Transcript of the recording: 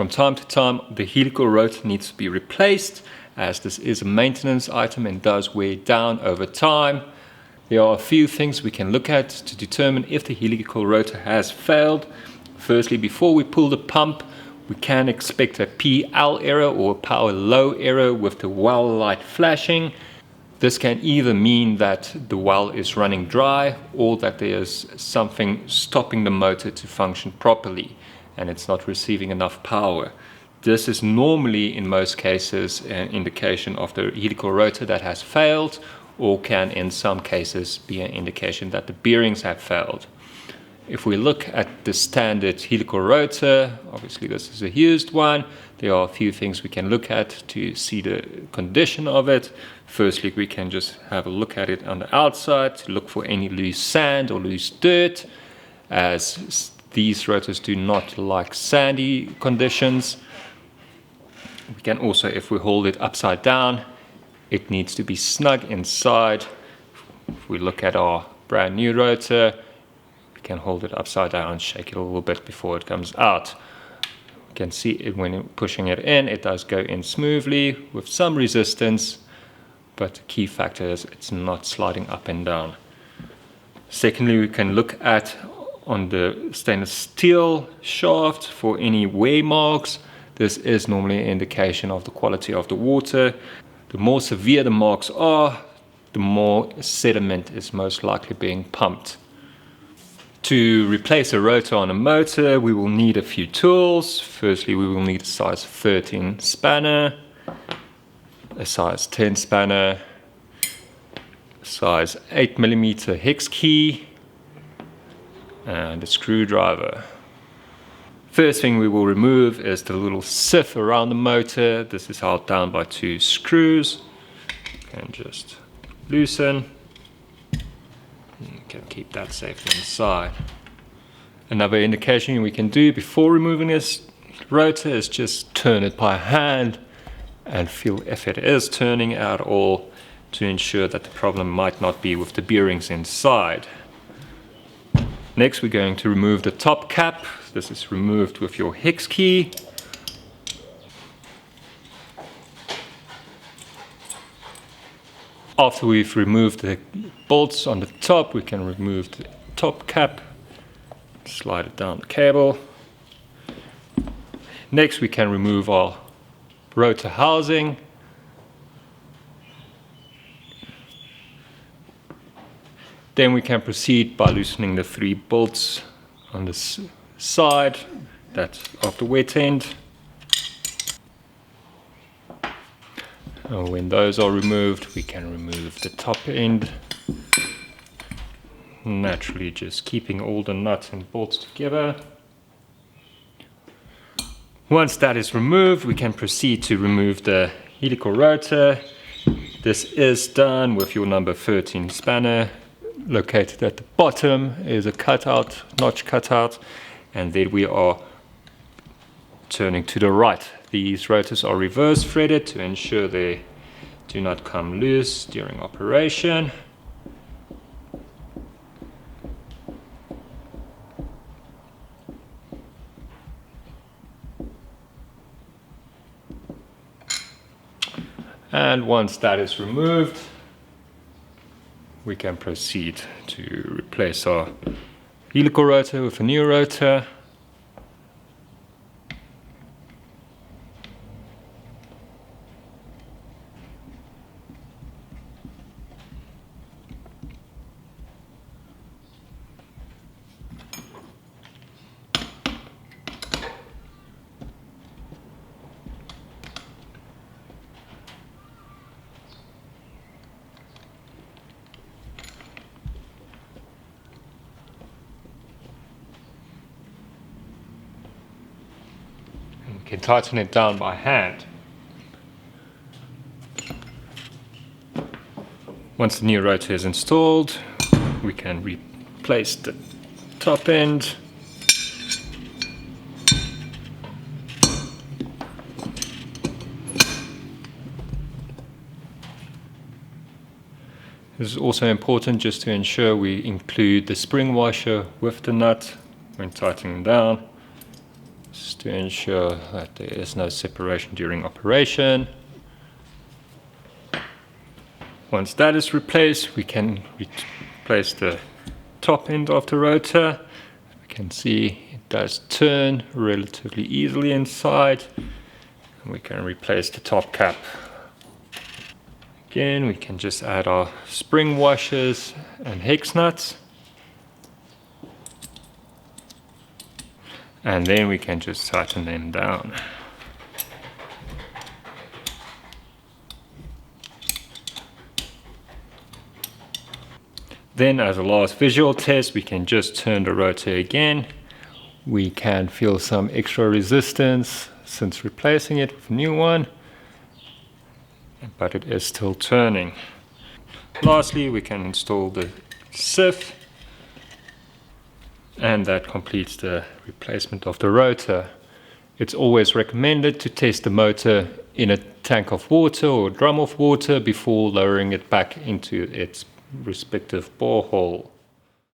From time to time, the helical rotor needs to be replaced, as this is a maintenance item and does wear down over time. There are a few things we can look at to determine if the helical rotor has failed. Firstly, before we pull the pump, we can expect a PL error or power low error with the well light flashing. This can either mean that the well is running dry or that there's something stopping the motor to function properly and it's not receiving enough power. This is normally, in most cases, an indication of the helical rotor that has failed, or can in some cases be an indication that the bearings have failed. If we look at the standard helical rotor, obviously this is a used one, there are a few things we can look at to see the condition of it. Firstly, we can just have a look at it on the outside to look for any loose sand or loose dirt, as these rotors do not like sandy conditions. We can also, if we hold it upside down, it needs to be snug inside. If we look at our brand new rotor, we can hold it upside down and shake it a little bit before it comes out. You can see it when pushing it in, it does go in smoothly with some resistance, but the key factor is it's not sliding up and down. Secondly, we can look at on the stainless steel shaft for any wear marks. This is normally an indication of the quality of the water. The more severe the marks are, the more sediment is most likely being pumped. To replace a rotor on a motor, we will need a few tools. Firstly, we will need a size 13 spanner, a size 10 spanner, a size 8mm hex key, and a screwdriver. First thing we will remove is the little sieve around the motor. This is held down by 2 screws. And just loosen. You can keep that safely inside. Another indication we can do before removing this rotor is just turn it by hand and feel if it is turning at all, to ensure that the problem might not be with the bearings inside. Next, we're going to remove the top cap. This is removed with your hex key. After we've removed the bolts on the top, we can remove the top cap, slide it down the cable. Next, we can remove our rotor housing. Then we can proceed by loosening the 3 bolts on the side, that's of the wet end. And when those are removed, we can remove the top end. Naturally just keeping all the nuts and bolts together. Once that is removed, we can proceed to remove the helical rotor. This is done with your number 13 spanner. Located at the bottom is a cutout, notch cutout, and then we are turning to the right. These rotors are reverse threaded to ensure they do not come loose during operation. And once that is removed, we can proceed to replace our helical rotor with a new rotor. You can tighten it down by hand. Once the new rotor is installed, we can replace the top end. This is also important just to ensure we include the spring washer with the nut when tightening down. Just to ensure that there is no separation during operation. Once that is replaced, we can replace the top end of the rotor. We can see it does turn relatively easily inside. And we can replace the top cap. Again, we can just add our spring washers and hex nuts. And then we can just tighten them down. Then as a last visual test, we can just turn the rotor again. We can feel some extra resistance since replacing it with a new one, but it is still turning. Lastly, we can install the sieve, and that completes the replacement of the rotor. It's always recommended to test the motor in a tank of water or a drum of water before lowering it back into its respective borehole.